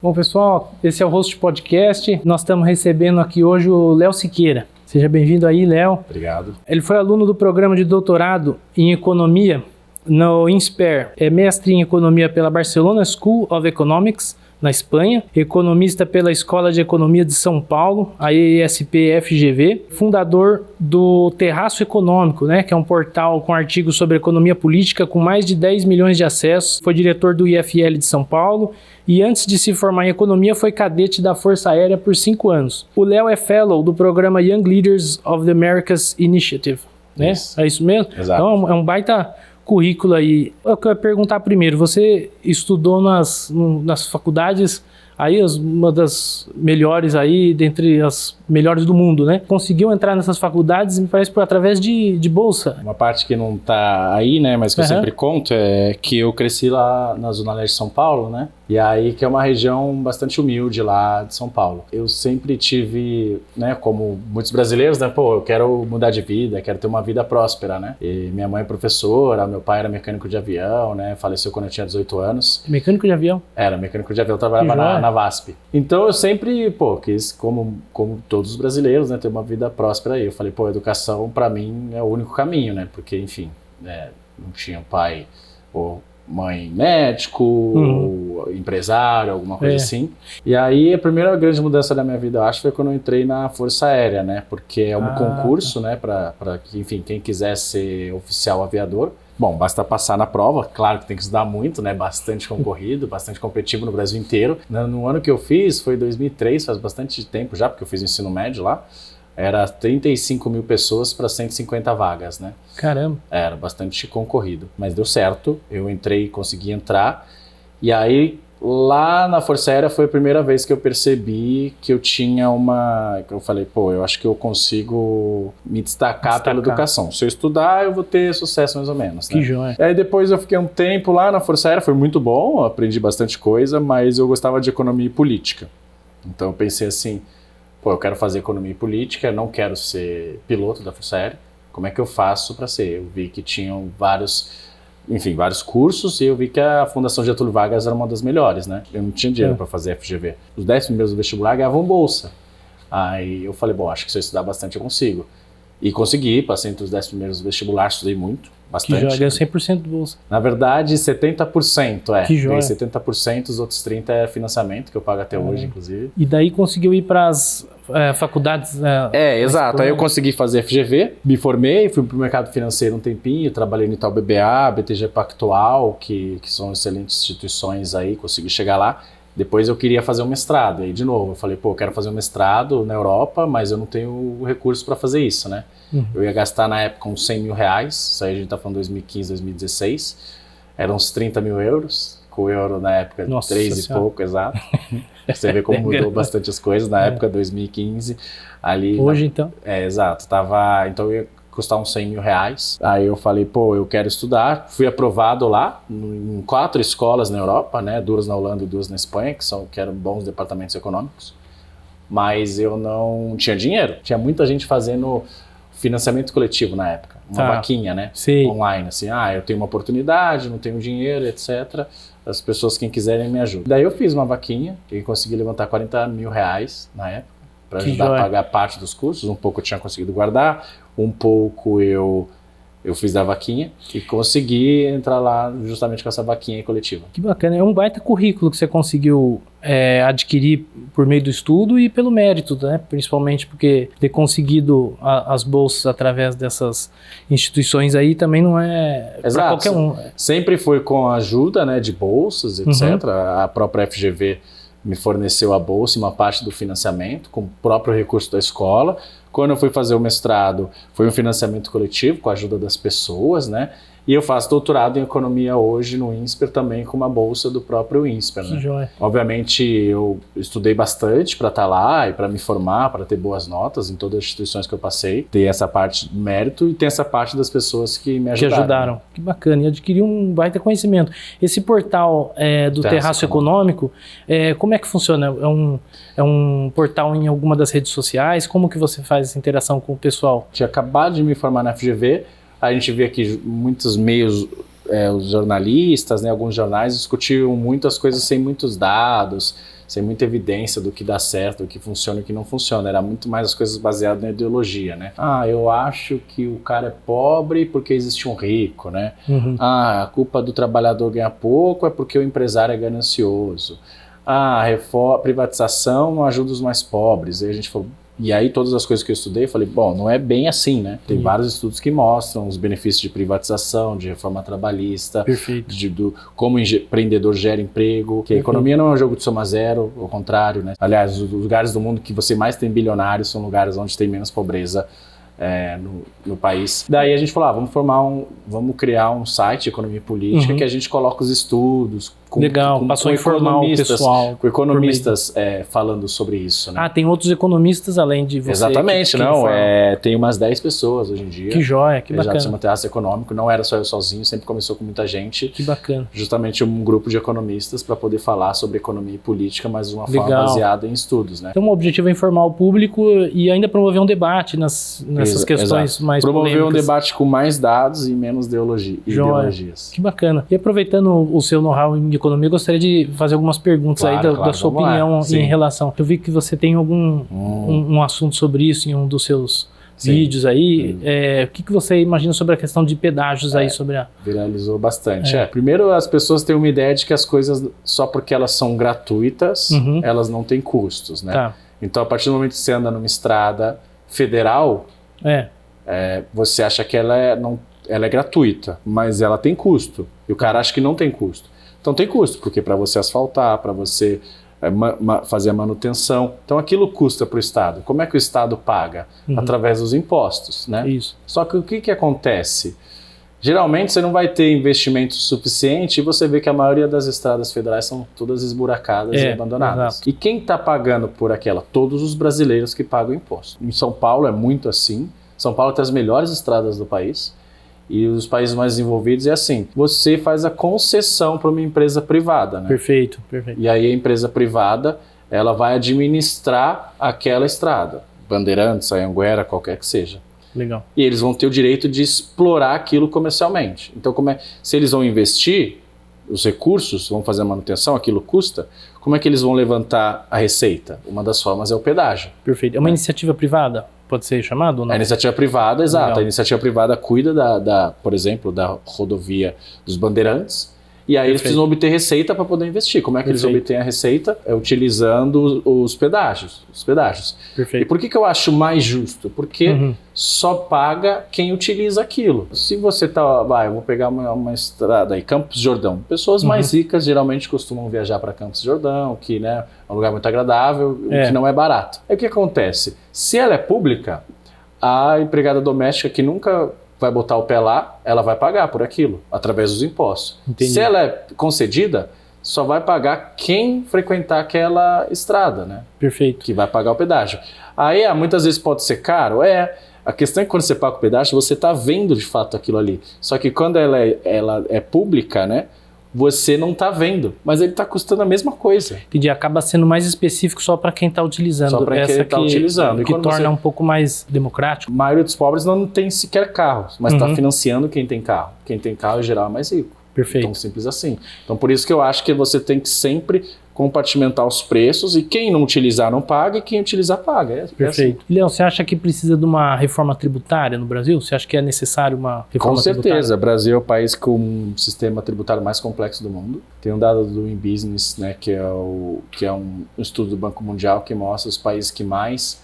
Bom, pessoal, esse é o Host Podcast. Nós estamos recebendo aqui hoje o Léo Siqueira. Seja bem-vindo aí, Léo. Obrigado. Ele foi aluno do programa de doutorado em Economia no INSPER. É mestre em Economia pela Barcelona School of Economics, na Espanha. Economista pela Escola de Economia de São Paulo, a ESP-FGV. Fundador do Terraço Econômico, né, que é um portal com artigos sobre economia política com mais de 10 milhões de acessos. Foi diretor do IFL de São Paulo. E antes de se formar em economia, foi cadete da Força Aérea por 5 anos. O Léo é fellow do programa Young Leaders of the Americas Initiative, né? Isso. É isso mesmo? Exato. Então é um baita currículo aí. Eu quero perguntar primeiro, você estudou nas faculdades, aí uma das melhores aí, dentre as melhores do mundo, né? Conseguiu entrar nessas faculdades, me parece, através de bolsa. Uma parte que não tá aí, né, mas que eu sempre conto é que eu cresci lá na Zona Leste de São Paulo, né? E aí que é uma região bastante humilde lá de São Paulo. Eu sempre tive, né, como muitos brasileiros, né, eu quero mudar de vida, quero ter uma vida próspera, né? E minha mãe é professora, meu pai era mecânico de avião, né? Faleceu quando eu tinha 18 anos. Mecânico de avião? Era, mecânico de avião, trabalhava na VASP. Então eu sempre, quis, como todos os brasileiros, né, ter uma vida próspera aí. Eu falei, educação pra mim é o único caminho, né? Porque, enfim, né, não tinha pai ou mãe médico, ou empresário, alguma coisa assim. E aí a primeira grande mudança da minha vida, eu acho, foi quando eu entrei na Força Aérea, né? Porque é um concurso, né, para que, enfim, quem quiser ser oficial aviador. Bom, basta passar na prova, claro que tem que estudar muito, né? Bastante concorrido, bastante competitivo no Brasil inteiro. No ano que eu fiz, foi 2003, faz bastante tempo já, porque eu fiz o ensino médio lá. Era 35 mil pessoas para 150 vagas, né? Caramba! Era bastante concorrido, mas deu certo. Eu entrei, consegui entrar. E aí, lá na Força Aérea foi a primeira vez que eu percebi que eu tinha que eu falei, eu acho que eu consigo me destacar pela educação. Se eu estudar, eu vou ter sucesso mais ou menos, né? Que joia! Aí depois eu fiquei um tempo lá na Força Aérea, foi muito bom, aprendi bastante coisa, mas eu gostava de economia e política. Então eu pensei assim, eu quero fazer economia e política, não quero ser piloto da Força Aérea. Como é que eu faço para ser? Eu vi que tinham vários cursos e eu vi que a Fundação Getúlio Vargas era uma das melhores, né? Eu não tinha dinheiro para fazer FGV. Os 10 primeiros do vestibular ganhavam bolsa. Aí eu falei, acho que se eu estudar bastante eu consigo. E consegui, passei entre os 10 primeiros do vestibular, estudei muito, bastante. Que joia, ganhou 100% de bolsa. Na verdade, 70% Que joia. 70%, os outros 30% é financiamento, que eu pago até hoje, inclusive. E daí conseguiu ir para as faculdades... exato. Aí eu consegui fazer FGV, me formei, fui para o mercado financeiro um tempinho, trabalhei no Itaú BBA, BTG Pactual, que são excelentes instituições aí, consegui chegar lá. Depois eu queria fazer um mestrado, e aí de novo eu falei, eu quero fazer um mestrado na Europa, mas eu não tenho recurso para fazer isso, né? Eu ia gastar na época uns 100 mil reais, isso aí a gente tá falando 2015, 2016, eram uns 30 mil euros, com o euro na época 3 e pouco, exato. Você vê como mudou bastante as coisas na época, 2015. Ali, hoje então? Exato, então eu ia custar uns 100 mil reais. Aí eu falei, eu quero estudar. Fui aprovado lá em 4 escolas na Europa, né? 2 na Holanda e 2 na Espanha, que eram bons departamentos econômicos. Mas eu não tinha dinheiro. Tinha muita gente fazendo financiamento coletivo na época. Uma vaquinha, né? Sim. Online, assim, eu tenho uma oportunidade, não tenho dinheiro, etc. As pessoas, quem quiserem, me ajudam. Daí eu fiz uma vaquinha e consegui levantar 40 mil reais na época para ajudar a pagar parte dos custos. Um pouco eu tinha conseguido guardar, um pouco eu fiz da vaquinha e consegui entrar lá justamente com essa vaquinha coletiva. Que bacana, é um baita currículo que você conseguiu adquirir por meio do estudo e pelo mérito, né? Principalmente porque ter conseguido as bolsas através dessas instituições aí também não é para qualquer um. Sempre foi com a ajuda, né, de bolsas, etc. A própria FGV me forneceu a bolsa e uma parte do financiamento com o próprio recurso da escola. Quando eu fui fazer o mestrado, foi um financiamento coletivo com a ajuda das pessoas, né? E eu faço doutorado em economia hoje no INSPER também com uma bolsa do próprio INSPER, né? Que joia. Obviamente eu estudei bastante para estar lá e para me formar, para ter boas notas em todas as instituições que eu passei. Tem essa parte de mérito e tem essa parte das pessoas que me ajudaram. Né? Que bacana, e adquiri um baita conhecimento. Esse portal do Terraço Econômico, como é que funciona? É um portal em alguma das redes sociais? Como que você faz essa interação com o pessoal? Tinha acabado de me formar na FGV, a gente vê aqui muitos meios, os jornalistas, né, alguns jornais discutiam muitas coisas sem muitos dados, sem muita evidência do que dá certo, do que funciona e o que não funciona. Era muito mais as coisas baseadas na ideologia, né? Eu acho que o cara é pobre porque existe um rico, né? A culpa do trabalhador ganhar pouco é porque o empresário é ganancioso. A privatização não ajuda os mais pobres. Aí a gente falou... E aí todas as coisas que eu estudei, eu falei, bom, não é bem assim, né? Tem vários estudos que mostram os benefícios de privatização, de reforma trabalhista, como o empreendedor gera emprego, que a economia não é um jogo de soma zero, ao contrário, né? Aliás, os lugares do mundo que você mais tem bilionários são lugares onde tem menos pobreza no país. Daí a gente falou, vamos criar um site de economia política que a gente coloca os estudos, passou a informar o pessoal. Com economistas falando sobre isso, né? Tem outros economistas além de você? Exatamente, tem umas 10 pessoas hoje em dia. Que joia, que bacana. Já chama Teatro Econômico, não era só eu sozinho, sempre começou com muita gente. Que bacana. Justamente um grupo de economistas para poder falar sobre economia e política, mas de uma forma baseada em estudos, né? Então o objetivo é informar o público e ainda promover um debate nessas questões mais promover polêmicas. Um debate com mais dados e menos ideologias. Que bacana. E aproveitando o seu know-how em economia, eu gostaria de fazer algumas perguntas da sua opinião em relação. Eu vi que você tem um assunto sobre isso em um dos seus vídeos aí. O que você imagina sobre a questão de pedágios aí? Viralizou bastante. Primeiro, as pessoas têm uma ideia de que as coisas, só porque elas são gratuitas, elas não têm custos, né? Tá. Então, a partir do momento que você anda numa estrada federal, você acha que ela é gratuita, mas ela tem custo. E o cara acha que não tem custo. Então tem custo, porque para você asfaltar, para você fazer a manutenção, então aquilo custa para o Estado. Como é que o Estado paga? Através dos impostos, né? Isso. Só que o que acontece? Geralmente você não vai ter investimento suficiente e você vê que a maioria das estradas federais são todas esburacadas e abandonadas. Exato. E quem está pagando por aquela? Todos os brasileiros que pagam imposto. Em São Paulo é muito assim. São Paulo tem as melhores estradas do país. E os países mais desenvolvidos é assim, você faz a concessão para uma empresa privada, né? Perfeito. E aí a empresa privada, ela vai administrar aquela estrada, Bandeirantes, Anhanguera, qualquer que seja. Legal. E eles vão ter o direito de explorar aquilo comercialmente. Então, se eles vão investir os recursos, vão fazer a manutenção, aquilo custa, como é que eles vão levantar a receita? Uma das formas é o pedágio. Perfeito. É uma iniciativa privada? Pode ser chamado ou não? A iniciativa privada, exato. Legal. A iniciativa privada cuida, por exemplo, da rodovia dos Bandeirantes, e aí eles precisam obter receita para poder investir. Como é que eles obtêm a receita? É utilizando os pedágios. Perfeito. E por que eu acho mais justo? Porque só paga quem utiliza aquilo. Se você eu vou pegar uma estrada aí, Campos do Jordão. Pessoas mais ricas geralmente costumam viajar para Campos do Jordão, que, né, é um lugar muito agradável, que não é barato. Aí o que acontece? Se ela é pública, a empregada doméstica que nunca vai botar o pé lá, ela vai pagar por aquilo, através dos impostos. Entendi. Se ela é concedida, só vai pagar quem frequentar aquela estrada, né? Perfeito. Que vai pagar o pedágio. Aí, muitas vezes pode ser caro, a questão é que quando você paga o pedágio, você está vendo de fato aquilo ali. Só que quando ela é pública, né? Você não está vendo, mas ele está custando a mesma coisa. Entendi, acaba sendo mais específico só para quem está utilizando. Só para quem está utilizando. Que torna um pouco mais democrático. A maioria dos pobres não tem sequer carro, mas está financiando quem tem carro. Quem tem carro, em geral, é mais rico. Perfeito. Tão simples assim. Então, por isso que eu acho que você tem que sempre compartimentar os preços e quem não utilizar não paga e quem utilizar paga. Perfeito. Assim. Leão, você acha que precisa de uma reforma tributária no Brasil? Você acha que é necessário uma reforma tributária? Com certeza. O Brasil é o país com o sistema tributário mais complexo do mundo. Tem um dado do InBusiness, né, que é um estudo do Banco Mundial que mostra os países que mais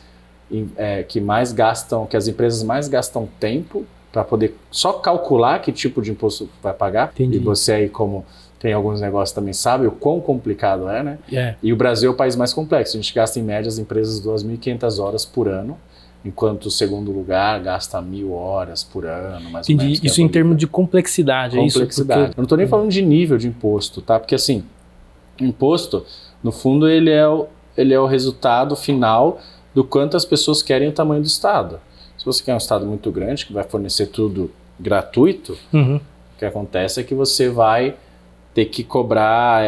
gastam, que as empresas mais gastam tempo para poder só calcular que tipo de imposto vai pagar. Entendi. E você aí, como tem alguns negócios também, sabe o quão complicado é, né? E o Brasil é o país mais complexo. A gente gasta, em média, as empresas 2.500 horas por ano, enquanto o segundo lugar gasta 1.000 horas por ano, mais ou menos. Isso em termos de complexidade, é isso? Complexidade. Eu não estou nem falando de nível de imposto, tá? Porque, assim, imposto, no fundo, ele é o resultado final do quanto as pessoas querem o tamanho do Estado. Se você quer um Estado muito grande, que vai fornecer tudo gratuito, o que acontece é que você vai ter que cobrar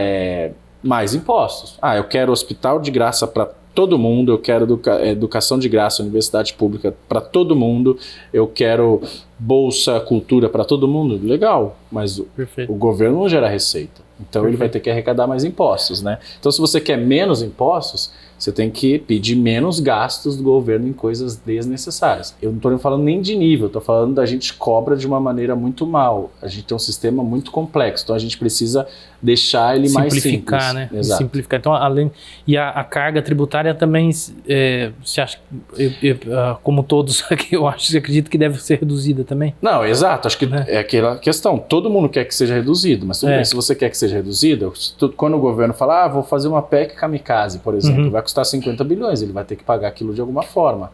mais impostos. Eu quero hospital de graça para todo mundo, eu quero educação de graça, universidade pública para todo mundo, eu quero bolsa cultura para todo mundo. Legal, mas o governo não gera receita. Então ele vai ter que arrecadar mais impostos, né? Então se você quer menos impostos, você tem que pedir menos gastos do governo em coisas desnecessárias. Eu não estou falando nem de nível, estou falando da gente cobra de uma maneira muito mal. A gente tem um sistema muito complexo, então a gente precisa deixar ele mais simples. Simplificar, né? Exato. Simplificar. Então, a carga tributária também, você acha, como todos aqui, eu acredito que deve ser reduzida também? Não, exato. Acho que é aquela questão. Todo mundo quer que seja reduzido, mas tudo bem, se você quer que seja reduzido, quando o governo fala, vou fazer uma PEC kamikaze, por exemplo, vai custar 50 bilhões, ele vai ter que pagar aquilo de alguma forma.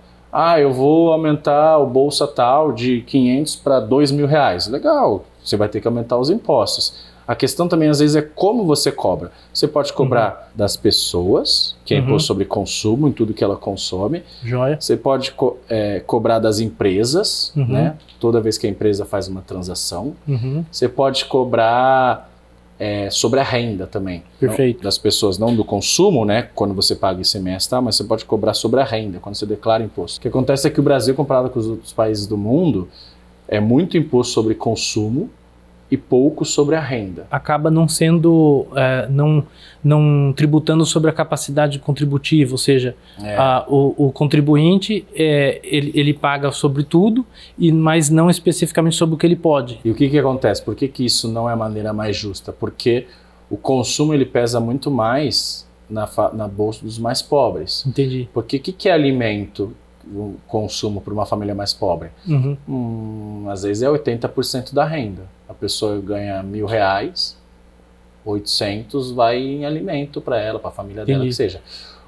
Eu vou aumentar o bolsa tal de 500 para 2 mil reais. Legal, você vai ter que aumentar os impostos. A questão também, às vezes, é como você cobra. Você pode cobrar das pessoas, que é imposto sobre consumo, em tudo que ela consome. Joia. Você pode cobrar das empresas, né? Toda vez que a empresa faz uma transação. Você pode cobrar sobre a renda também. Perfeito. Não, das pessoas, não do consumo, né? Quando você paga ICMS, mas você pode cobrar sobre a renda, quando você declara imposto. O que acontece é que o Brasil, comparado com os outros países do mundo, é muito imposto sobre consumo e pouco sobre a renda. Acaba não sendo, não tributando sobre a capacidade contributiva, ou seja, o contribuinte, ele paga sobre tudo, mas não especificamente sobre o que ele pode. E o que acontece? Por que isso não é a maneira mais justa? Porque o consumo ele pesa muito mais na bolsa dos mais pobres. Entendi. Porque o que é alimento? O consumo para uma família mais pobre? Às vezes é 80% da renda. A pessoa ganha R$1.000, 800 vai em alimento para ela, para a família dela, que seja.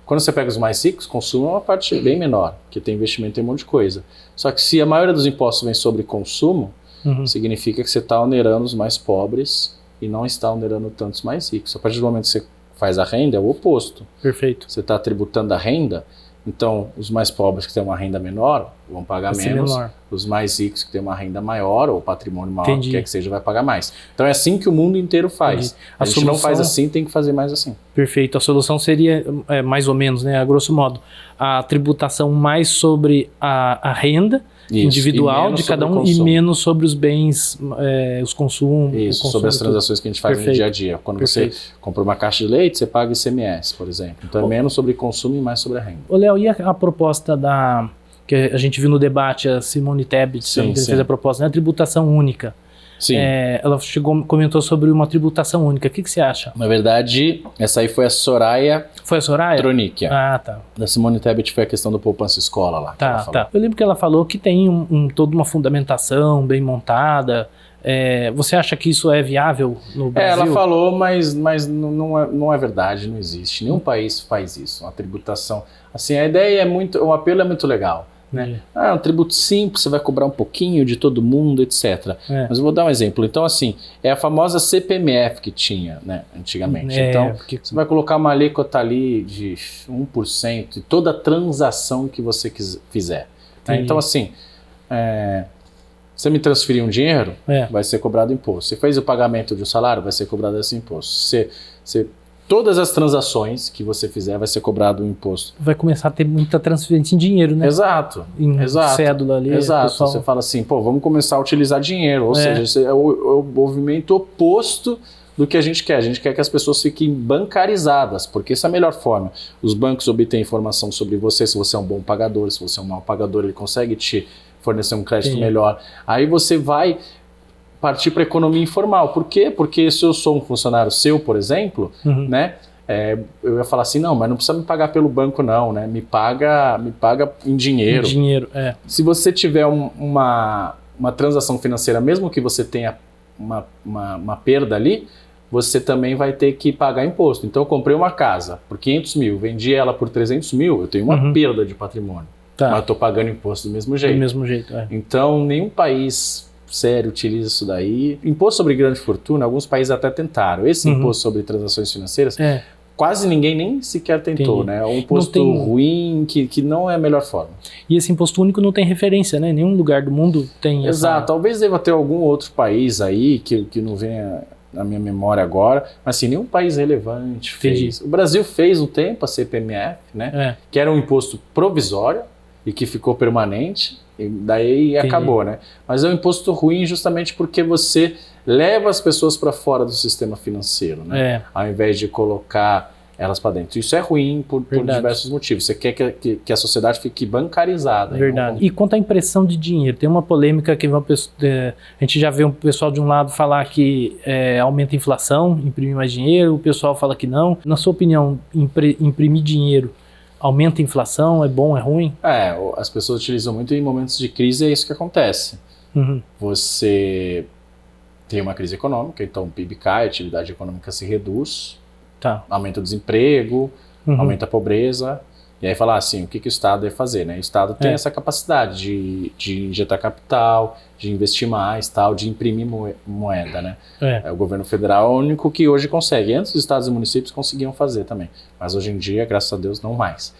Quando você pega os mais ricos, consumo é uma parte bem menor, que tem investimento em um monte de coisa. Só que se a maioria dos impostos vem sobre consumo, significa que você está onerando os mais pobres e não está onerando tantos mais ricos. A partir do momento que você faz a renda, é o oposto. Perfeito. Você está tributando a renda. Então, os mais pobres que têm uma renda menor vão pagar menos, os mais ricos que têm uma renda maior ou patrimônio maior, que quer que seja, vai pagar mais. Então é assim que o mundo inteiro faz. A gente não faz assim, tem que fazer mais assim. Perfeito. A solução seria, mais ou menos, né, a grosso modo, a tributação mais sobre a renda individual de cada um e menos sobre os bens, os consumos. Isso, sobre as transações que a gente faz no dia a dia. Quando você compra uma caixa de leite, você paga ICMS, por exemplo. Então é menos sobre consumo e mais sobre a renda. Ô, Léo, e a proposta que a gente viu no debate, a Simone Tebet fez a proposta, né, a tributação única. Sim. Ela comentou sobre uma tributação única. O que você acha? Na verdade, essa aí foi a Soraya. Foi a Soraya? Tronic. Tá. Da Simone Tebet foi a questão do poupança escola lá. Tá. Eu lembro que ela falou que tem toda uma fundamentação bem montada. Você acha que isso é viável no Brasil? Ela falou, mas não é verdade, não existe. Nenhum país faz isso. Uma tributação. Assim, a ideia o apelo é muito legal. Né? É um tributo simples, você vai cobrar um pouquinho de todo mundo, etc. Mas eu vou dar um exemplo. Então, assim, é a famosa CPMF que tinha, né, antigamente. Então, você vai colocar uma alíquota ali de 1% de toda transação que você fizer. Né? Então, assim, você me transferir um dinheiro, vai ser cobrado imposto. Você fez o pagamento de um salário, vai ser cobrado esse imposto. Todas as transações que você fizer vai ser cobrado o imposto. Vai começar a ter muita transferência em dinheiro, né? Exato. Cédula ali. Exato. Você fala assim, vamos começar a utilizar dinheiro. Ou seja, esse é o movimento oposto do que a gente quer. A gente quer que as pessoas fiquem bancarizadas, porque essa é a melhor forma. Os bancos obtêm informação sobre você, se você é um bom pagador, se você é um mau pagador, ele consegue te fornecer um crédito melhor. Aí você vai partir para a economia informal. Por quê? Porque se eu sou um funcionário seu, por exemplo, né, eu ia falar assim, não, mas não precisa me pagar pelo banco não, né? Me paga em dinheiro. Se você tiver uma transação financeira, mesmo que você tenha uma perda ali, você também vai ter que pagar imposto. Então eu comprei uma casa por 500 mil, vendi ela por 300 mil, eu tenho uma perda de patrimônio. Mas eu estou pagando imposto do mesmo jeito. Então nenhum país sério utiliza isso daí. Imposto sobre grande fortuna, alguns países até tentaram. Esse imposto sobre transações financeiras, quase ninguém nem sequer tentou, né? É um imposto ruim que não é a melhor forma. E esse imposto único não tem referência, né? Nenhum lugar do mundo tem. Exato. Talvez deva ter algum outro país aí que não venha na minha memória agora, mas assim, nenhum país relevante fez. O Brasil fez um tempo a CPMF, né? Que era um imposto provisório, e que ficou permanente, e daí acabou, né? Mas é um imposto ruim justamente porque você leva as pessoas para fora do sistema financeiro, né? Ao invés de colocar elas para dentro. Isso é ruim por diversos motivos. Você quer que a sociedade fique bancarizada. Verdade. E quanto à impressão de dinheiro, tem uma polêmica que a gente já vê um pessoal de um lado falar que aumenta a inflação, imprimir mais dinheiro, o pessoal fala que não. Na sua opinião, imprimir dinheiro aumenta a inflação? É bom, é ruim? As pessoas utilizam muito em momentos de crise, é isso que acontece. Você tem uma crise econômica, então o PIB cai, a atividade econômica se reduz, aumenta o desemprego, aumenta a pobreza, e aí fala assim, o que o Estado deve fazer, né? O Estado tem essa capacidade de injetar capital, de investir mais, de imprimir moeda, né? O governo federal é o único que hoje consegue. Antes os estados e municípios conseguiam fazer também, mas hoje em dia, graças a Deus, não mais.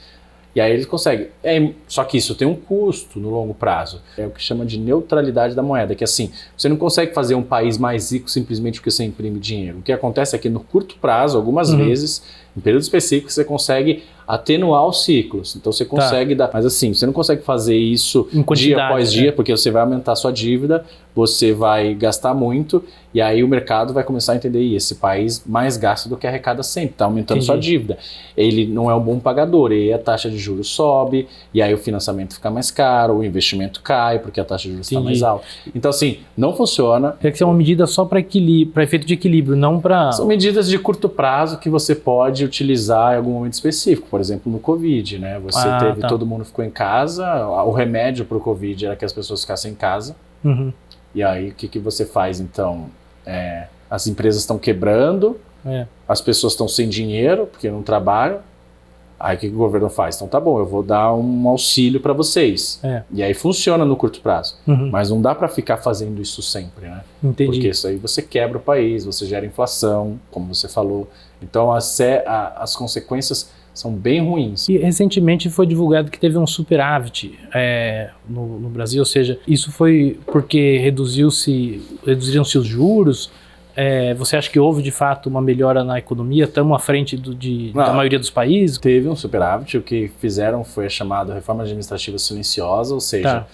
E aí eles conseguem. Só que isso tem um custo no longo prazo. É o que chama de neutralidade da moeda, que assim, você não consegue fazer um país mais rico simplesmente porque você imprime dinheiro. O que acontece é que no curto prazo, algumas vezes, em períodos específicos, você consegue atenuar os ciclos. Então você consegue dar... Mas assim, você não consegue fazer isso dia após dia, porque você vai aumentar a sua dívida, você vai gastar muito, e aí o mercado vai começar a entender, esse país mais gasta do que arrecada sempre, está aumentando sua dívida. Ele não é um bom pagador, e aí a taxa de juros sobe, e aí o financiamento fica mais caro, o investimento cai, porque a taxa de juros está mais alta. Então assim, não funciona. Tem que ser uma medida só para efeito de equilíbrio, não para... São medidas de curto prazo que você pode utilizar em algum momento específico. Por exemplo, no Covid, né? Você todo mundo ficou em casa, o remédio para o Covid era que as pessoas ficassem em casa. E aí, o que você faz, então? As empresas estão quebrando, as pessoas estão sem dinheiro, porque não trabalham. Aí, o que o governo faz? Então, tá bom, eu vou dar um auxílio para vocês. E aí, funciona no curto prazo. Mas não dá para ficar fazendo isso sempre, né? Entendi. Porque isso aí você quebra o país, você gera inflação, como você falou. Então, as consequências são bem ruins. E recentemente foi divulgado que teve um superávit no Brasil, ou seja, isso foi porque reduziram-se os juros. Você acha que houve de fato uma melhora na economia? Estamos à frente da maioria dos países? Teve um superávit, o que fizeram foi a chamada reforma administrativa silenciosa, ou seja,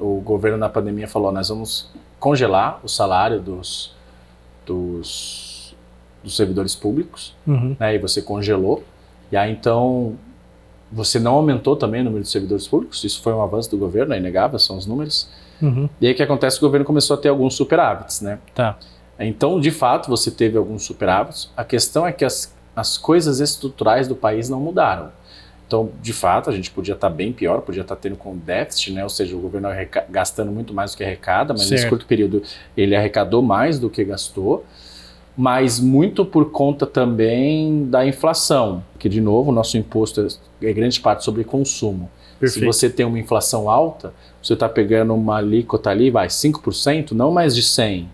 o governo na pandemia falou, nós vamos congelar o salário dos servidores públicos, né, e você congelou. E aí, então, você não aumentou também o número de servidores públicos, isso foi um avanço do governo, é inegável, são os números. E aí o que acontece? O governo começou a ter alguns superávites, né? Então, de fato, você teve alguns superávites. A questão é que as coisas estruturais do país não mudaram. Então, de fato, a gente podia estar bem pior, podia estar tendo com déficit, né? Ou seja, o governo gastando muito mais do que arrecada, mas nesse curto período ele arrecadou mais do que gastou. Mas muito por conta também da inflação, que de novo o nosso imposto é grande parte sobre consumo. Se você tem uma inflação alta, você está pegando uma alíquota ali, 5%, não mais de 100%,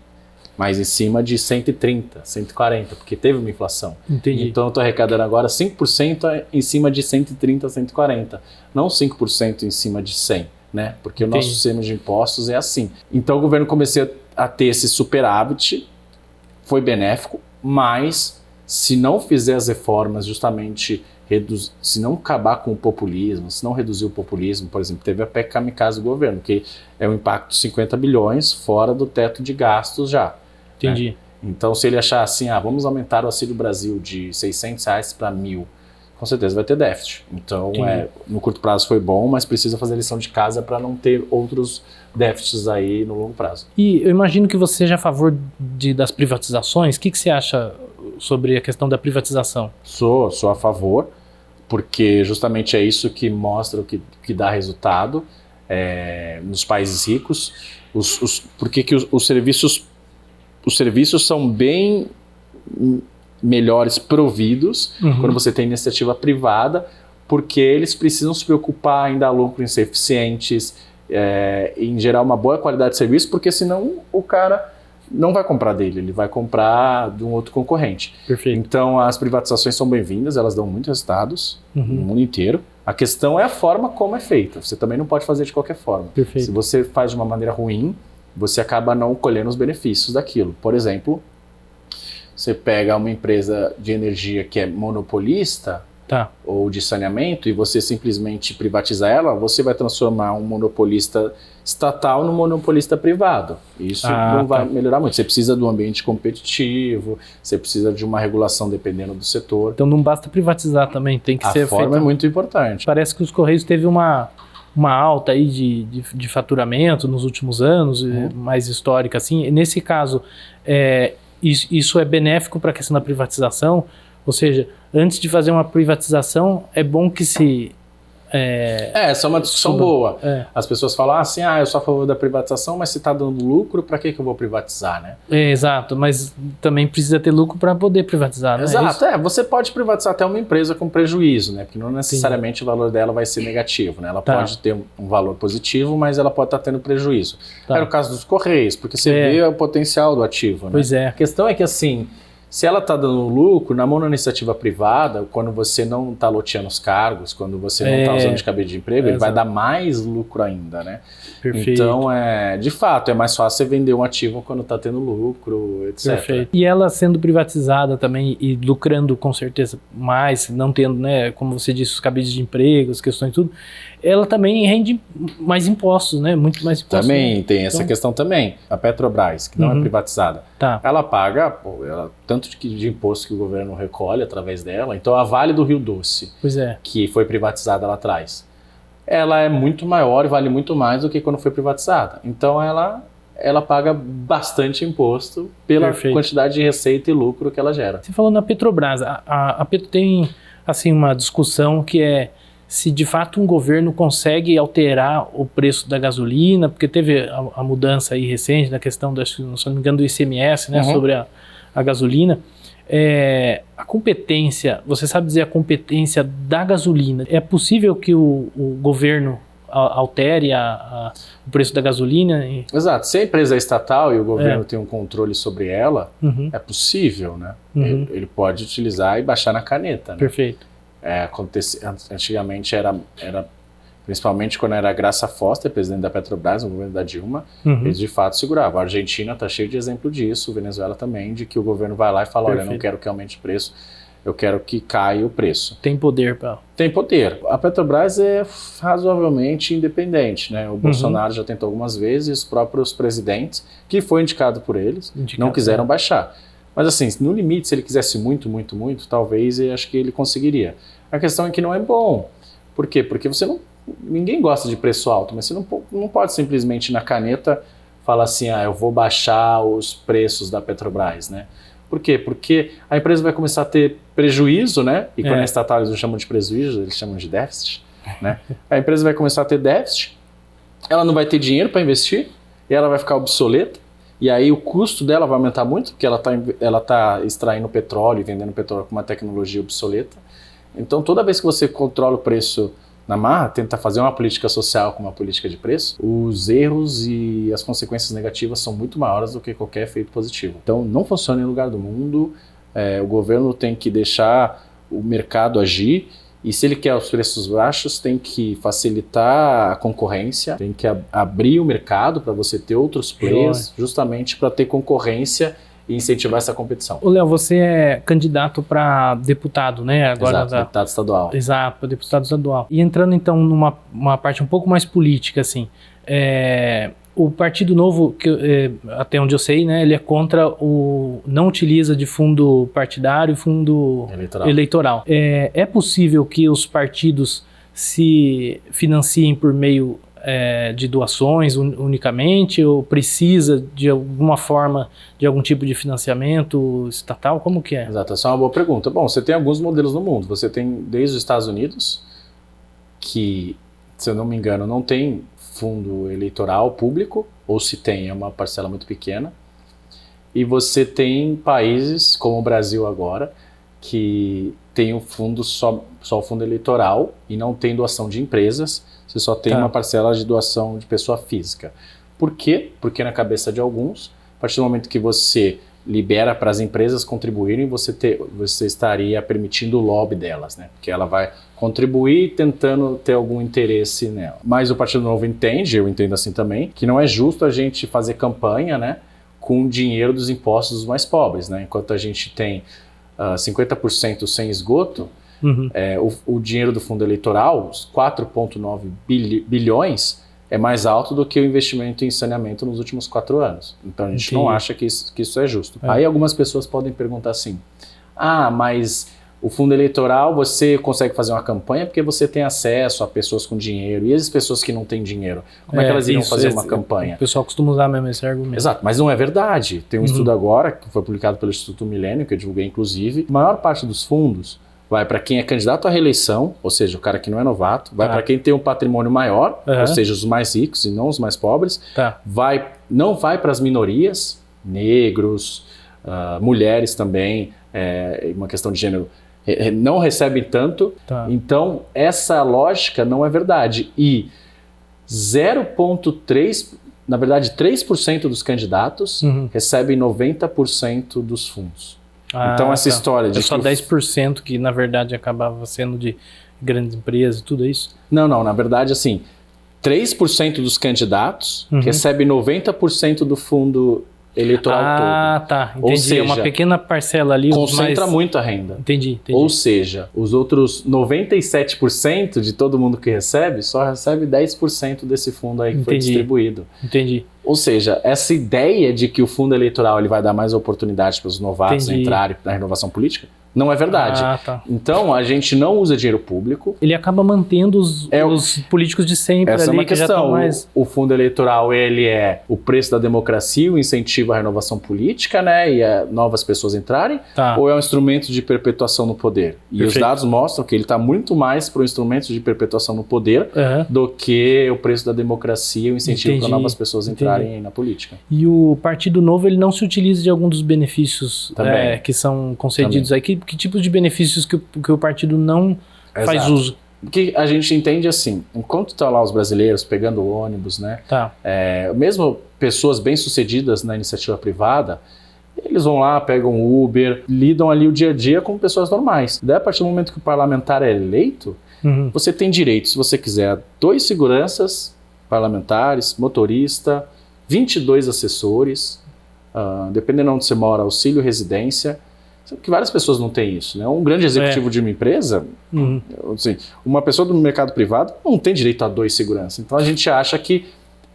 mas em cima de 130%, 140%, porque teve uma inflação. Então eu estou arrecadando agora 5% em cima de 130%, 140%, não 5% em cima de 100%, né? Porque o nosso sistema de impostos é assim. Então o governo começou a ter esse superávit, foi benéfico, mas se não fizer as reformas justamente, se não acabar com o populismo, se não reduzir o populismo, por exemplo, teve a PEC Kamikaze do governo, que é um impacto de 50 bilhões fora do teto de gastos já. Né? Então se ele achar assim, vamos aumentar o Auxílio Brasil de R$600 para 1.000, com certeza vai ter déficit. Então no curto prazo foi bom, mas precisa fazer lição de casa para não ter outros déficits aí no longo prazo. E eu imagino que você seja a favor das privatizações. O que você acha sobre a questão da privatização? Sou a favor, porque justamente é isso que mostra o que dá resultado nos países ricos. Porque os serviços são bem melhores providos quando você tem iniciativa privada, porque eles precisam se preocupar em dar lucro, em ser eficientes, em gerar uma boa qualidade de serviço, porque senão o cara não vai comprar dele, ele vai comprar de um outro concorrente. Então as privatizações são bem-vindas, elas dão muitos resultados no mundo inteiro. A questão é a forma como é feita, você também não pode fazer de qualquer forma. Se você faz de uma maneira ruim, você acaba não colhendo os benefícios daquilo. Por exemplo, você pega uma empresa de energia que é monopolista, ou de saneamento, e você simplesmente privatizar ela, você vai transformar um monopolista estatal num monopolista privado. Isso não vai melhorar muito. Você precisa de um ambiente competitivo, você precisa de uma regulação dependendo do setor. Então não basta privatizar também, tem que ser feito. A forma é muito importante. Parece que os Correios teve uma alta aí de faturamento nos últimos anos, mais histórica assim. E nesse caso, isso é benéfico para a questão da privatização, ou seja, antes de fazer uma privatização, é bom que se... essa é uma discussão boa. As pessoas falam assim, eu sou a favor da privatização, mas se está dando lucro, para que eu vou privatizar, né? Exato, mas também precisa ter lucro para poder privatizar, né? Exato, você pode privatizar até uma empresa com prejuízo, né? Porque não necessariamente o valor dela vai ser negativo, né? Ela pode ter um valor positivo, mas ela pode estar tendo prejuízo. Era o caso dos Correios, porque você vê o potencial do ativo, né? Pois é. A questão é que assim, se ela está dando lucro, na iniciativa privada, quando você não está loteando os cargos, quando você não está usando de cabide de emprego, ele vai dar mais lucro ainda, né? Perfeito. Então, de fato, é mais fácil você vender um ativo quando está tendo lucro, etc. Perfeito. E ela sendo privatizada também e lucrando com certeza mais, não tendo, né, como você disse, os cabides de emprego, as questões e tudo, ela também rende mais impostos, né? Muito mais impostos. Também tem essa questão também. A Petrobras, que não é privatizada, ela paga tanto de imposto que o governo recolhe através dela. Então a Vale do Rio Doce, que foi privatizada lá atrás, ela é muito maior e vale muito mais do que quando foi privatizada. Então ela paga bastante imposto pela quantidade de receita e lucro que ela gera. Você falou na Petrobras, a Petro tem assim, uma discussão que é se de fato um governo consegue alterar o preço da gasolina, porque teve a mudança aí recente da questão, se não me engano, do ICMS, né, sobre a gasolina. A competência, você sabe dizer a competência da gasolina, é possível que o governo altere o preço da gasolina? Exato, se a empresa é estatal e o governo tem um controle sobre ela, é possível, né? Ele pode utilizar e baixar na caneta, né? Perfeito. Antigamente era principalmente quando era Graça Foster, presidente da Petrobras, no governo da Dilma, eles de fato seguravam. A Argentina está cheio de exemplo disso, Venezuela também, de que o governo vai lá e fala, olha, eu não quero que aumente o preço, eu quero que caia o preço. Tem poder, Paulo. Tem poder. A Petrobras é razoavelmente independente, né? O Bolsonaro já tentou algumas vezes, os próprios presidentes, que foi indicado por eles, não quiseram baixar. Mas assim, no limite, se ele quisesse muito, muito, muito, talvez eu acho que ele conseguiria. A questão é que não é bom. Por quê? Porque ninguém gosta de preço alto, mas você não pode simplesmente na caneta falar assim, eu vou baixar os preços da Petrobras, né? Por quê? Porque a empresa vai começar a ter prejuízo, né? E quando é estatal eles não chamam de prejuízo, eles chamam de déficit, né? A empresa vai começar a ter déficit, ela não vai ter dinheiro para investir, e ela vai ficar obsoleta, e aí o custo dela vai aumentar muito, porque ela tá extraindo petróleo e vendendo petróleo com uma tecnologia obsoleta. Então toda vez que você controla o preço na marra, tenta fazer uma política social com uma política de preço, os erros e as consequências negativas são muito maiores do que qualquer efeito positivo. Então não funciona em lugar do mundo, o governo tem que deixar o mercado agir, e se ele quer os preços baixos, tem que facilitar a concorrência, tem que abrir o mercado para você ter outros players, justamente para ter concorrência e incentivar essa competição. Ô, Léo, você é candidato para deputado, né? Agora deputado estadual. Exato, para deputado estadual. E entrando então numa parte um pouco mais política, assim, o Partido Novo, até onde eu sei, né, ele é contra não utiliza de fundo partidário e fundo eleitoral. É possível que os partidos se financiem por meio de doações unicamente, ou precisa de alguma forma de algum tipo de financiamento estatal? Como que é? Exato, essa é uma boa pergunta. Bom, você tem alguns modelos no mundo. Você tem desde os Estados Unidos, que, se eu não me engano, não tem fundo eleitoral público, ou se tem, é uma parcela muito pequena. E você tem países, como o Brasil agora, que tem o fundo só o fundo eleitoral e não tem doação de empresas, você só tem uma parcela de doação de pessoa física. Por quê? Porque na cabeça de alguns, a partir do momento que você libera para as empresas contribuírem, você estaria permitindo o lobby delas, né? Porque ela vai contribuir tentando ter algum interesse nela. Mas o Partido Novo entende, eu entendo assim também, que não é justo a gente fazer campanha, né, com o dinheiro dos impostos dos mais pobres, né? Enquanto a gente tem 50% sem esgoto, O dinheiro do fundo eleitoral, os 4,9 bilhões, é mais alto do que o investimento em saneamento nos últimos 4 anos. Então a gente não acha que isso é justo. Aí algumas pessoas podem perguntar assim, mas o fundo eleitoral você consegue fazer uma campanha porque você tem acesso a pessoas com dinheiro. E as pessoas que não têm dinheiro, como é que elas iriam fazer uma campanha? O pessoal costuma usar mesmo esse argumento. Exato, mas não é verdade. Tem um estudo agora, que foi publicado pelo Instituto Milênio, que eu divulguei inclusive. A maior parte dos fundos vai para quem é candidato à reeleição, ou seja, o cara que não é novato, vai para quem tem um patrimônio maior, ou seja, os mais ricos e não os mais pobres, não vai para as minorias, negros, mulheres também, uma questão de gênero, não recebem tanto. Então, essa lógica não é verdade. E 0,3%, na verdade, 3% dos candidatos recebem 90% dos fundos. Então essa história de... É só 10% que na verdade acabava sendo de grandes empresas e tudo isso? Não, na verdade assim, 3% dos candidatos recebem 90% do fundo eleitoral todo. Tá, entendi. Ou seja, uma pequena parcela ali. Concentra muito a renda. Entendi. Ou seja, os outros 97% de todo mundo que recebe, só recebe 10% desse fundo aí que foi distribuído. Entendi. Ou seja, essa ideia de que o fundo eleitoral ele vai dar mais oportunidades para os novatos entrarem na renovação política, não é verdade. Então, a gente não usa dinheiro público. Ele acaba mantendo os políticos de sempre essa ali, é uma questão. Já estão mais... O fundo eleitoral, ele é o preço da democracia, o incentivo à renovação política, né, e a novas pessoas entrarem, ou é um instrumento de perpetuação no poder? E os dados mostram que ele está muito mais para o instrumento de perpetuação no poder do que o preço da democracia e o incentivo para novas pessoas entrarem na política. E o Partido Novo, ele não se utiliza de algum dos benefícios que são concedidos aí? Que tipos de benefícios que o partido não faz uso? Porque a gente entende assim, enquanto estão lá os brasileiros pegando ônibus, né? Mesmo pessoas bem-sucedidas na iniciativa privada, eles vão lá, pegam Uber, lidam ali o dia a dia como pessoas normais. Daí, a partir do momento que o parlamentar é eleito, você tem direito, se você quiser, 2 seguranças parlamentares, motorista, 22 assessores, dependendo de onde você mora, auxílio residência. Que várias pessoas não têm isso, né? Um grande executivo de uma empresa, assim, uma pessoa do mercado privado não tem direito a 2 seguranças. Então a gente acha que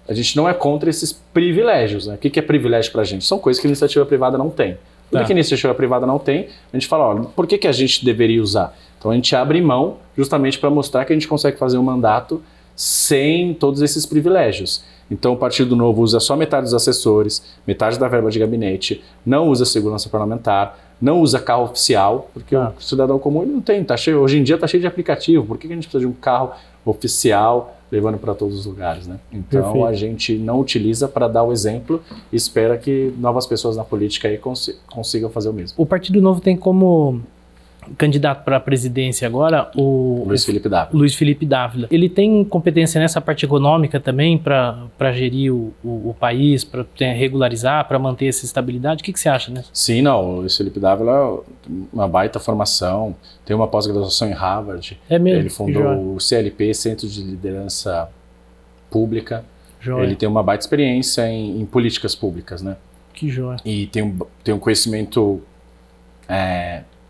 a gente não é contra esses privilégios, né? O que é privilégio para a gente? São coisas que a iniciativa privada não tem. Tudo que a iniciativa privada não tem, a gente fala, olha, por que a gente deveria usar? Então a gente abre mão justamente para mostrar que a gente consegue fazer um mandato sem todos esses privilégios. Então o Partido Novo usa só metade dos assessores, metade da verba de gabinete, não usa segurança parlamentar, não usa carro oficial, porque o cidadão comum ele não tem, hoje em dia está cheio de aplicativo, por que a gente precisa de um carro oficial levando para todos os lugares, né? Então a gente não utiliza para dar o exemplo e espera que novas pessoas na política aí consigam fazer o mesmo. O Partido Novo tem como candidato para a presidência agora o Luiz Felipe Dávila. Ele tem competência nessa parte econômica também para gerir o país, para regularizar, para manter essa estabilidade? O que você acha, né? Sim, não. O Luiz Felipe Dávila uma baita formação, tem uma pós-graduação em Harvard. É mesmo? Ele fundou o CLP, Centro de Liderança Pública. Joia. Ele tem uma baita experiência em políticas públicas, né? Que joia. E tem um conhecimento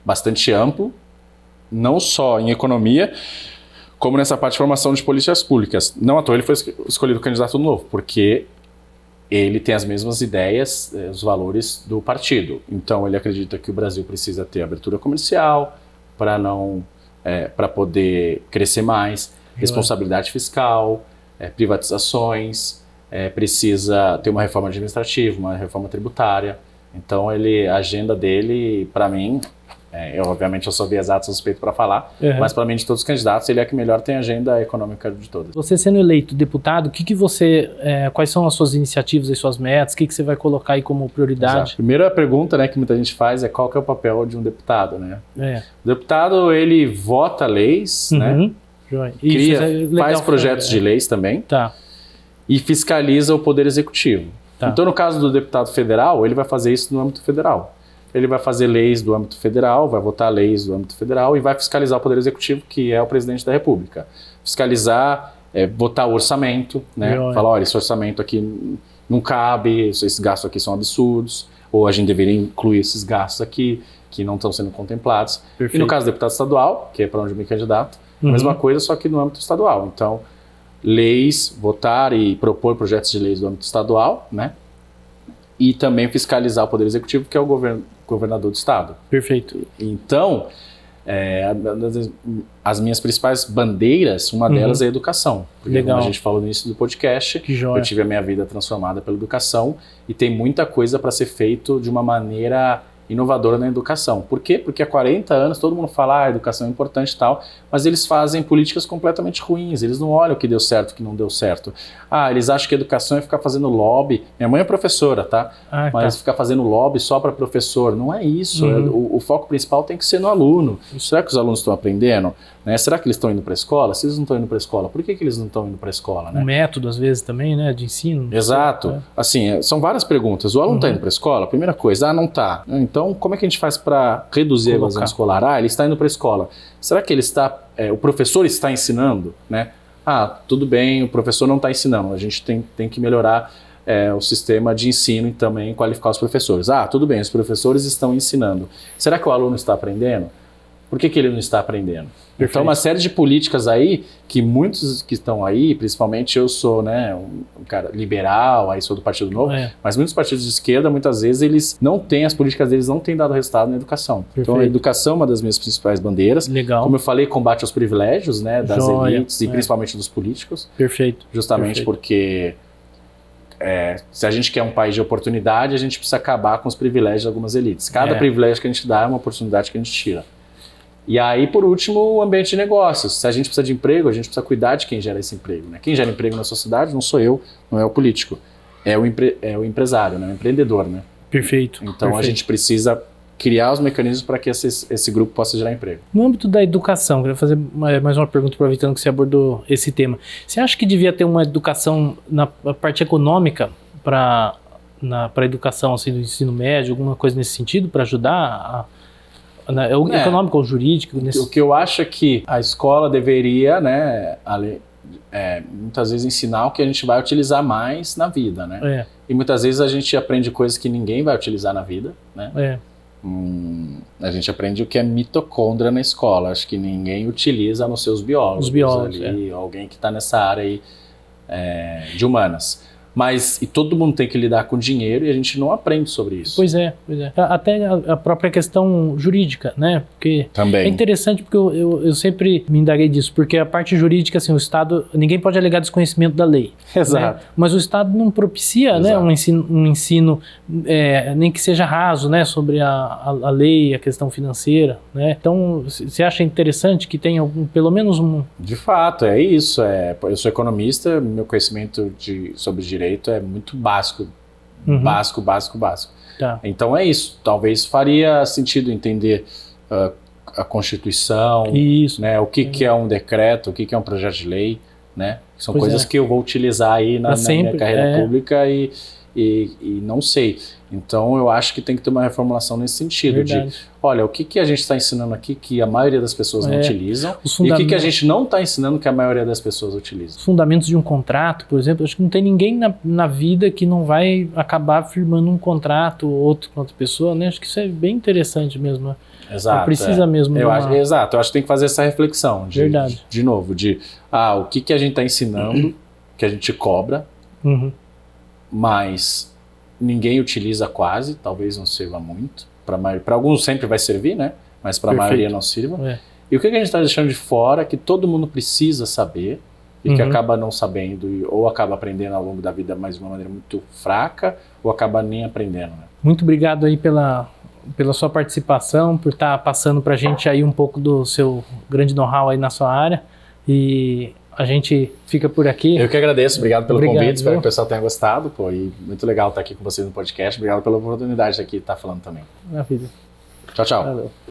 bastante amplo, não só em economia, como nessa parte de formação de políticas públicas. Não à toa ele foi escolhido candidato novo, porque ele tem as mesmas ideias, os valores do partido. Então ele acredita que o Brasil precisa ter abertura comercial para poder crescer mais, responsabilidade fiscal, privatizações, precisa ter uma reforma administrativa, uma reforma tributária. Então a agenda dele, para mim, obviamente eu sou exato suspeito para falar, mas para mim de todos os candidatos ele é que melhor tem agenda econômica de todas. Você sendo eleito deputado, quais são as suas iniciativas e suas metas, o que você vai colocar aí como prioridade? Exato. Primeira pergunta, né, que muita gente faz é qual que é o papel de um deputado, né? O deputado ele vota leis, né? Faz projetos de leis também e fiscaliza o poder executivo. Então no caso do deputado federal, ele vai fazer isso no âmbito federal. Ele vai fazer leis do âmbito federal, vai votar leis do âmbito federal e vai fiscalizar o Poder Executivo, que é o presidente da República. Fiscalizar, votar o orçamento, né? Falar, olha, esse orçamento aqui não cabe, esses gastos aqui são absurdos, ou a gente deveria incluir esses gastos aqui. que não estão sendo contemplados. Perfeito. E no caso do deputado estadual, que é para onde eu me candidato, a mesma coisa, só que no âmbito estadual. Então, leis, votar e propor projetos de leis do âmbito estadual, né? E também fiscalizar o Poder Executivo, que é o governador do estado. Perfeito. Então, as minhas principais bandeiras, uma delas é a educação. Porque, Legal. como a gente falou no início do podcast, Que joia. eu tive a minha vida transformada pela educação e tem muita coisa para ser feito de uma maneira inovadora na educação. Por quê? Porque há 40 anos todo mundo fala, a educação é importante e tal, mas eles fazem políticas completamente ruins, eles não olham o que deu certo e o que não deu certo. Eles acham que a educação é ficar fazendo lobby. Minha mãe é professora, tá? Mas ficar fazendo lobby só para professor, não é isso. O foco principal tem que ser no aluno. Será que os alunos estão aprendendo? Né? Será que eles estão indo para a escola? Se eles não estão indo para a escola, por que eles não estão indo para a escola? Né? O método, às vezes, também, né, de ensino. Exato. Assim, são várias perguntas. O aluno está indo para a escola? Primeira coisa, não está. Então, como é que a gente faz para reduzir a evasão escolar? Ele está indo para a escola. Será que ele está... o professor está ensinando? Né? Tudo bem, o professor não está ensinando. A gente tem que melhorar o sistema de ensino e também qualificar os professores. Tudo bem, os professores estão ensinando. Será que o aluno está aprendendo? Por que ele não está aprendendo? Perfeito. Então, uma série de políticas aí, que muitos que estão aí, principalmente eu sou, né, um cara liberal, aí sou do Partido Novo, mas muitos partidos de esquerda, muitas vezes, eles não têm, as políticas deles não têm dado resultado na educação. Perfeito. Então, a educação é uma das minhas principais bandeiras. Legal. Como eu falei, combate aos privilégios, né, das elites e principalmente dos políticos. Perfeito. Justamente porque... se a gente quer um país de oportunidade, a gente precisa acabar com os privilégios de algumas elites. Cada privilégio que a gente dá é uma oportunidade que a gente tira. E aí, por último, o ambiente de negócios. Se a gente precisa de emprego, a gente precisa cuidar de quem gera esse emprego. Né? Quem gera emprego na sociedade não sou eu, não é o político. É o empresário, né? O empreendedor. Né? Perfeito. Então, a gente precisa criar os mecanismos para que esse grupo possa gerar emprego. No âmbito da educação, queria fazer mais uma pergunta, aproveitando que você abordou esse tema. Você acha que devia ter uma educação na parte econômica para a educação assim, do ensino médio, alguma coisa nesse sentido, para ajudar econômico ou jurídico? O que eu acho é que a escola deveria, né, muitas vezes ensinar o que a gente vai utilizar mais na vida, né? E muitas vezes a gente aprende coisas que ninguém vai utilizar na vida, né? A gente aprende o que é mitocôndria na escola, acho que ninguém utiliza, a não ser os biólogos ali, alguém que está nessa área aí de humanas. Mas todo mundo tem que lidar com dinheiro e a gente não aprende sobre isso. Pois é. Até a própria questão jurídica, né? Porque também. É interessante porque eu sempre me indaguei disso, porque a parte jurídica, assim, o Estado, ninguém pode alegar desconhecimento da lei. Exato. Né? Mas o Estado não propicia, né, um ensino nem que seja raso, né, sobre a lei, a questão financeira, né? Então, você acha interessante que tenha pelo menos um... De fato, é isso. Eu sou economista, meu conhecimento sobre direito é muito básico, básico. Tá. Então é isso. Talvez faria sentido entender a Constituição, né? O que é um decreto, o que é um projeto de lei, né? São coisas que eu vou utilizar aí na minha carreira pública e não sei. Então eu acho que tem que ter uma reformulação nesse sentido. Verdade. De, olha, o que a gente está ensinando aqui que a maioria das pessoas não utilizam e o que a gente não está ensinando que a maioria das pessoas utilizam. Os fundamentos de um contrato, por exemplo, acho que não tem ninguém na vida que não vai acabar firmando um contrato ou outro com outra pessoa, né? Acho que isso é bem interessante mesmo, né? Exato. Precisa mesmo. Exato, eu acho que tem que fazer essa reflexão. Verdade. De novo, o que a gente está ensinando, que a gente cobra, mas ninguém utiliza quase, talvez não sirva muito. Para alguns sempre vai servir, né? Mas para a maioria não sirva. E o que a gente está deixando de fora, que todo mundo precisa saber, e que acaba não sabendo, ou acaba aprendendo ao longo da vida, mas de uma maneira muito fraca, ou acaba nem aprendendo. Né? Muito obrigado aí pela sua participação, por estar passando para a gente aí um pouco do seu grande know-how aí na sua área. E a gente fica por aqui. Eu que agradeço, obrigado pelo convite, espero que o pessoal tenha gostado, e muito legal estar aqui com vocês no podcast, obrigado pela oportunidade de aqui estar falando também. Maravilha. Tchau. Valeu.